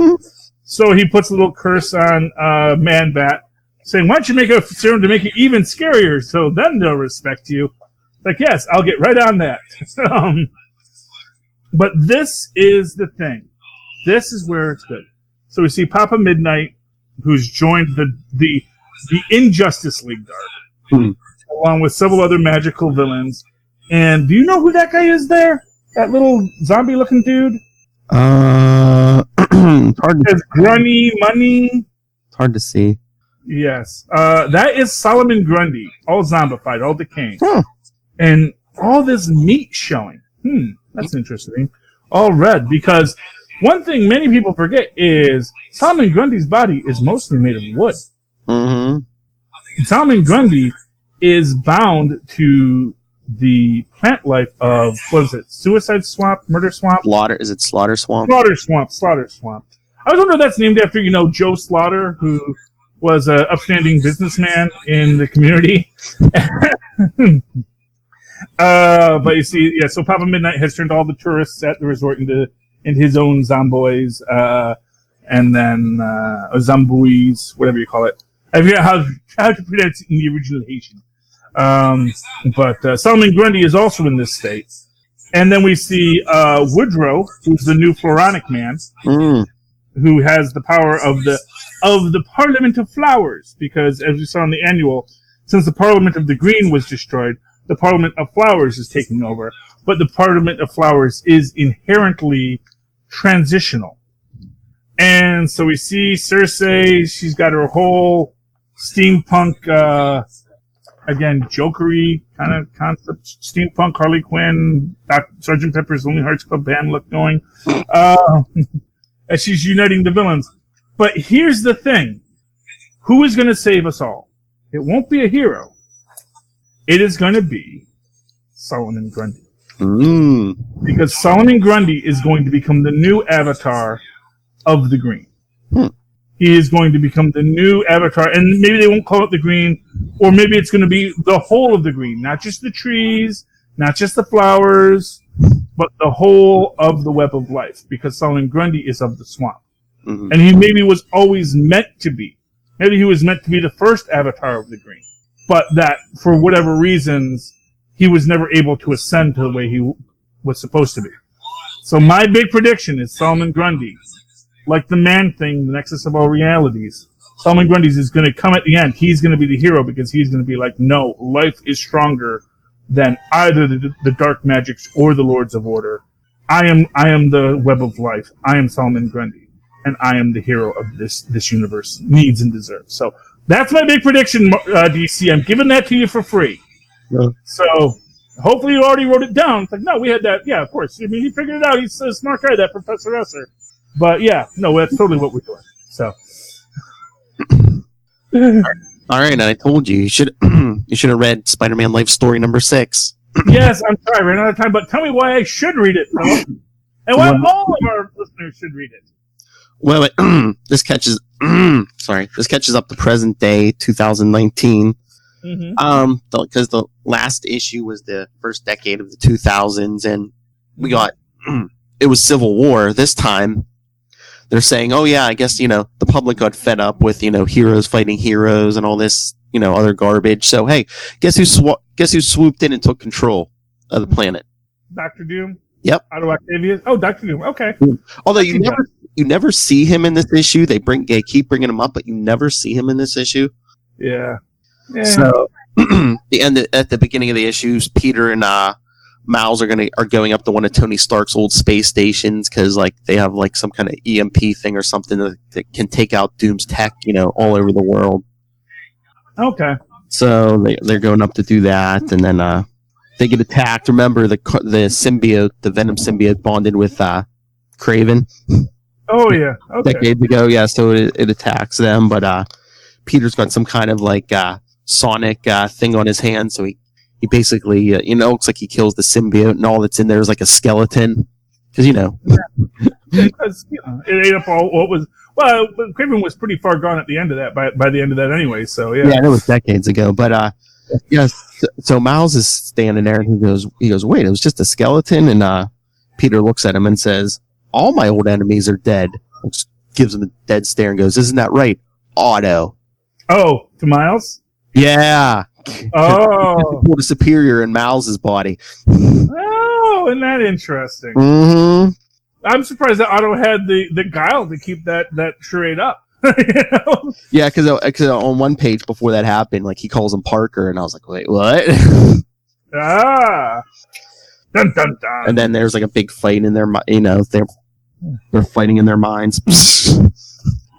So he puts a little curse on Man Bat, saying, "Why don't you make a serum to make it even scarier? So then they'll respect you." Like, yes, I'll get right on that. But this is the thing. This is where it's good. So we see Papa Midnight, who's joined the Injustice League Dark, along with several other magical villains. And do you know who that guy is there? That little zombie-looking dude?
Hard
Says Grunny Money.
It's hard to see.
Yes. That is Solomon Grundy, all zombified, all decaying.
Huh.
And all this meat showing. That's interesting. All red, because one thing many people forget is Solomon Grundy's body is mostly made of wood. Mm-hmm. Solomon Grundy is bound to the plant life of, what is it, Suicide Swamp, Murder Swamp?
Is it Slaughter Swamp?
Slaughter Swamp. I was wondering if that's named after, Joe Slaughter, who was an upstanding businessman in the community. But you see, so Papa Midnight has turned all the tourists at the resort into his own zomboys, and then zomboies, whatever you call it. I forget how to pronounce it in the original Haitian. But Solomon Grundy is also in this state. And then we see Woodrow, who's the new Floronic Man, who has the power of the Parliament of Flowers, because as we saw in the annual, since the Parliament of the Green was destroyed, the Parliament of Flowers is taking over. But the Parliament of Flowers is inherently transitional. And so we see Circe, she's got her whole steampunk, again, jokery kind of concept, steampunk Harley Quinn, Sgt. Pepper's Lonely Hearts Club Band look going, as she's uniting the villains. But here's the thing. Who is going to save us all? It won't be a hero. It is going to be Solomon Grundy. Because Solomon Grundy is going to become the new avatar of the Green. he is going to become the new Avatar, and maybe they won't call it the Green, or maybe it's going to be the whole of the Green, not just the trees, not just the flowers, but the whole of the Web of Life, because Solomon Grundy is of the swamp.
Mm-hmm.
And he maybe was always meant to be. Maybe he was meant to be the first Avatar of the Green, but that, for whatever reasons, he was never able to ascend to the way he was supposed to be. So my big prediction is Solomon Grundy, like the Man Thing, the Nexus of all realities. Solomon Grundy is going to come at the end. He's going to be the hero because he's going to be like, no, life is stronger than either the Dark Magics or the Lords of Order. I am the Web of Life. I am Solomon Grundy, and I am the hero of this universe needs and deserves. So that's my big prediction, DC. I'm giving that to you for free.
Yeah.
So hopefully you already wrote it down. It's like, no, we had that. Yeah, of course. I mean, he figured it out. He's a smart guy, that Professor Esser. But yeah, no, that's totally what we're doing. So.
All right, and I told you should have read Spider-Man Life Story number 6.
Yes, I'm sorry, ran out of time, but tell me why I should read it, Philip. And why all of our listeners should read it.
Well, this catches up to present day 2019.
Mm-hmm.
Because the last issue was the first decade of the 2000s, and we got it was Civil War. This time, they're saying, "Oh yeah, I guess the public got fed up with heroes fighting heroes and all this other garbage. So hey, guess who swooped in and took control of the planet?
Dr. Doom.
Yep.
Otto Octavius. Oh, Dr. Doom. Okay.
Although you never see him in this issue. They keep bringing him up, but you never see him in this issue.
Yeah.
So at the beginning of the issues, Peter and Miles are going up to one of Tony Stark's old space stations because they have some kind of EMP thing or something that can take out Doom's tech all over the world.
Okay.
So they're going up to do that, and then they get attacked. Remember the symbiote, the Venom symbiote, bonded with Kraven.
Oh yeah. Okay.
Decades ago, yeah. So it attacks them, but Peter's got some kind of sonic thing on his hand, so he basically looks like he kills the symbiote, and all that's in there is a skeleton, because
Because it ate up all what was. Well, Kraven was pretty far gone at the end of that. By the end of that, anyway. So yeah.
Yeah, it was decades ago, but yes. So Miles is standing there, and he goes, wait, it was just a skeleton, and Peter looks at him and says, all my old enemies are dead. Just gives him a dead stare and goes, isn't that right, Otto?
Oh, to Miles?
Yeah.
Oh.
Put a superior in Miles's body.
Oh, isn't that interesting?
Mm-hmm.
I'm surprised that Otto had the guile to keep that charade up.
Yeah, because on one page before that happened, he calls him Parker, and I was like, wait, what?
Ah. Dun, dun, dun.
And then there's a big fight in their, they're fighting in their minds.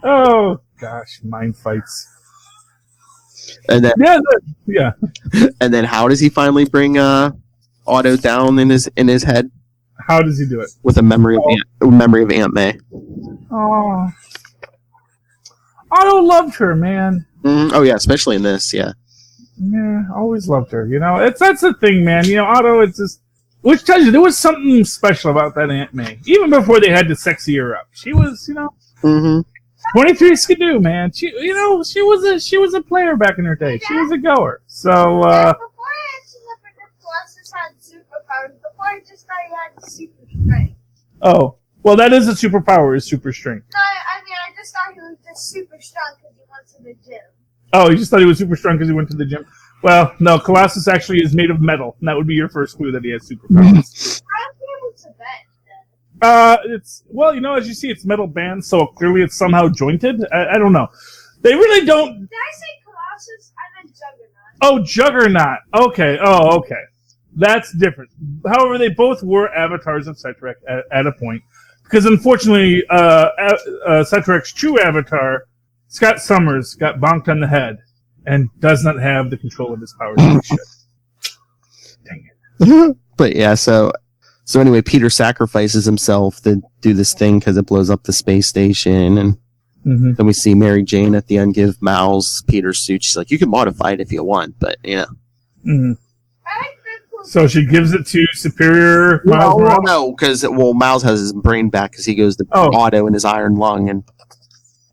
Oh gosh, mind fights.
And then
yeah.
And then how does he finally bring Otto down in his head?
How does he do it?
With a memory of Aunt May.
Oh. Otto loved her, man.
Oh yeah, especially in this, yeah.
Yeah, always loved her. That's the thing, man. Otto, it's just, which tells you there was something special about that Aunt May. Even before they had to sexy her up, she was, 23 Skidoo, man. She was a player back in her day. She was a goer. So.
Before I actually learned that Colossus had superpowers, before I just thought he had super strength.
Oh, well, that is a superpower. Is super strength.
No, I just thought he was just super strong because he went to the gym.
Oh, you just thought he was super strong because he went to the gym. Well, no, Colossus actually is made of metal, and that would be your first clue that he has superpowers.
I don't think it's a bet.
It's as you see, it's metal bands, so clearly it's somehow jointed. I don't know. They really don't.
Did I say Colossus? I meant Juggernaut.
Oh, Juggernaut. Okay. Oh, okay. That's different. However, they both were avatars of Cetrek at a point, because unfortunately, Cetrek's true avatar, Scott Summers, got bonked on the head and does not have the control of his powers that he should. Dang it.
But yeah, so anyway, Peter sacrifices himself to do this thing because it blows up the space station, and then we see Mary Jane at the end give Miles Peter's suit. She's like, you can modify it if you want, but
Mm-hmm. So she gives it to Superior Miles Morales?
No, because Miles has his brain back because he goes to Otto in his iron lung, and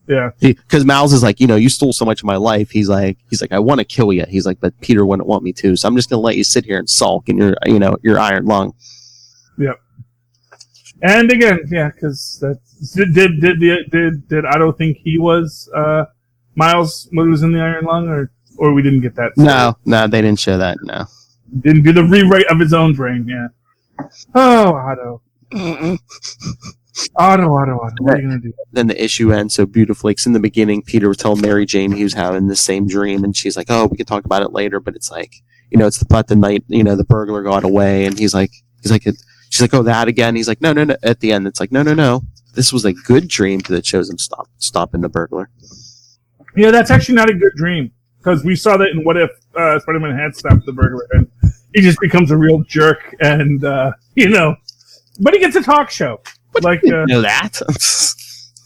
Yeah.
Because Miles is like, you stole so much of my life. He's like, I want to kill you. He's like, but Peter wouldn't want me to, so I'm just gonna let you sit here and sulk in your iron lung.
Yep. And again, yeah, because did Otto think he was Miles when he was in the iron lung, or we didn't get that?
No, they didn't show that. No.
Didn't do the rewrite of his own brain. Yeah. Oh, Otto. Otto, what are you going to do?
Then the issue ends so beautifully. Because in the beginning, Peter was telling Mary Jane he was having the same dream, and she's like, "Oh, we can talk about it later." But it's like, it's about the night, the burglar got away, and she's like, "Oh, that again?" He's like, "No." At the end, it's like, "No. This was a good dream that shows him stopping the burglar."
Yeah, that's actually not a good dream, because we saw that in What If Spider-Man had stopped the burglar, and he just becomes a real jerk, and but he gets a talk show. Like,
know that?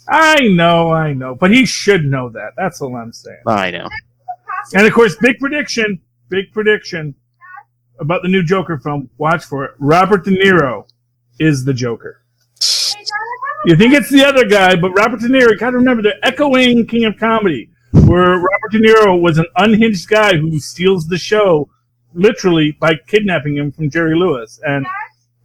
I know, but he should know that. That's all I'm saying.
I know.
And of course, big prediction about the new Joker film. Watch for it. Robert De Niro is the Joker. You think it's the other guy, but Robert De Niro, gotta remember, they're echoing King of Comedy, where Robert De Niro was an unhinged guy who steals the show, literally, by kidnapping him from Jerry Lewis. And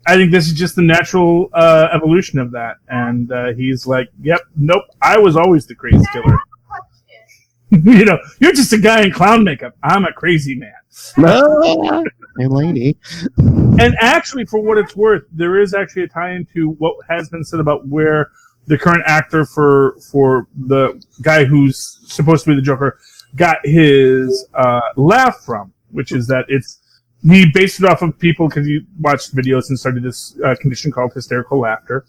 I think this is just the natural evolution of that. And he's like, yep, nope, I was always the crazy killer. You're just a guy in clown makeup. I'm a crazy man.
Hey, lady.
And actually, for what it's worth, there is actually a tie into what has been said about where the current actor for the guy who's supposed to be the Joker got his laugh from, which is that he based it off of people, because he watched videos and started this condition called hysterical laughter,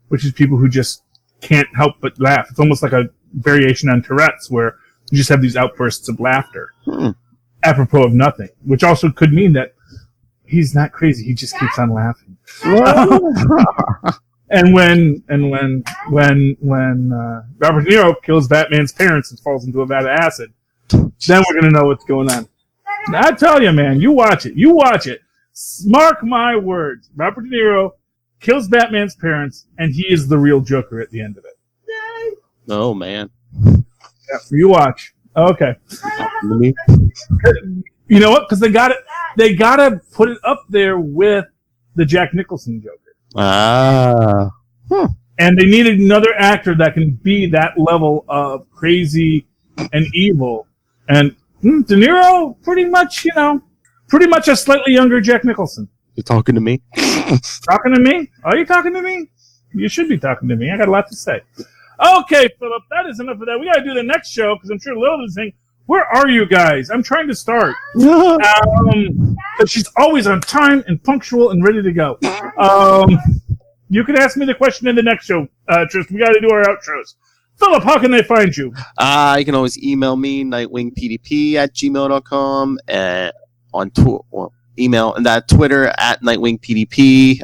which is people who just can't help but laugh. It's almost like a variation on Tourette's, where you just have these outbursts of laughter, apropos of nothing, which also could mean that he's not crazy. He just keeps on laughing. And when Robert De Niro kills Batman's parents and falls into a vat of acid, then we're gonna know what's going on. I tell you, man, you watch it. Mark my words. Robert De Niro kills Batman's parents, and he is the real Joker at the end of it.
Oh, man.
Yeah, you watch. Okay. You know what? Because they gotta put it up there with the Jack Nicholson Joker.
Ah.
And they needed another actor that can be that level of crazy and evil. And De Niro, pretty much a slightly younger Jack Nicholson.
You talking to me?
Talking to me? Are you talking to me? You should be talking to me. I got a lot to say. Okay, Philip, that is enough of that. We got to do the next show, because I'm sure Lil is saying, where are you guys? I'm trying to start. But she's always on time and punctual and ready to go. You can ask me the question in the next show, Tristan. We got to do our outros. Philip, how can they find you?
You can always email me, nightwingpdp@gmail.com, on email, and that Twitter @nightwingpdp.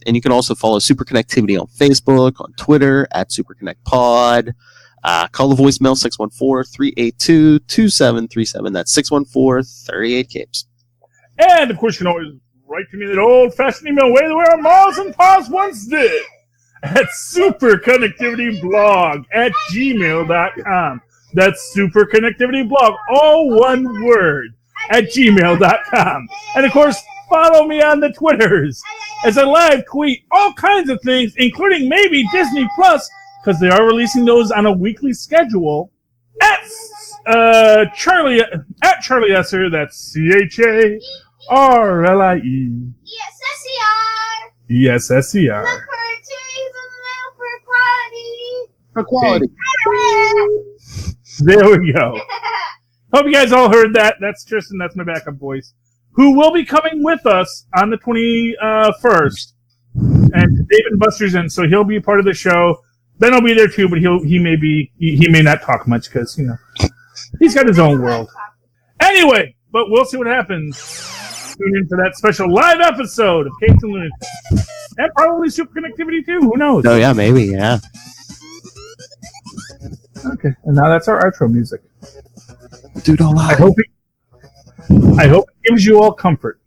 And you can also follow Superconnectivity on Facebook, on Twitter @SuperConnectPod. Call the voicemail 614-382-2737. That's 614-38-CAPES.
And of course, you can always write to me that old-fashioned email way the way our Miles and Paws once did. At superconnectivityblog@gmail.com. That's superconnectivityblog, all one word, @gmail.com. And of course, follow me on the Twitters as I live tweet all kinds of things, including maybe Disney Plus, because they are releasing those on a weekly schedule. At Charlie Esser, that's CHARLIE.
Yes,
ESSER.
look for trees and look for
For
quality.
quality.
There we go. Hope you guys all heard that. That's Tristan. That's my backup voice, who will be coming with us on the 21st. And David Buster's in, so he'll be part of the show. Ben will be there too, but he may not talk much, because he's got his own world. Anyway, but we'll see what happens. Tune in for that special live episode of Capes and Lunatics. And probably Superconnectivity too. Who knows?
Oh, yeah, maybe, yeah.
Okay, and now that's our outro music.
Dude, all
I hope it gives you all comfort,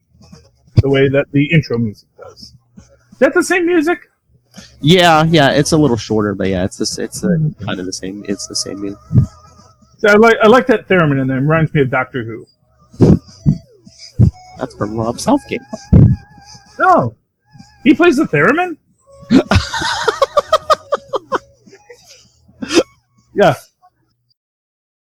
the way that the intro music does. Is that the same music?
Yeah, it's a little shorter, but yeah, it's kind of the same. It's the same move.
So I like that theremin in there. It reminds me of Doctor Who.
That's from Rob Southgate.
No, he plays the theremin. Yeah,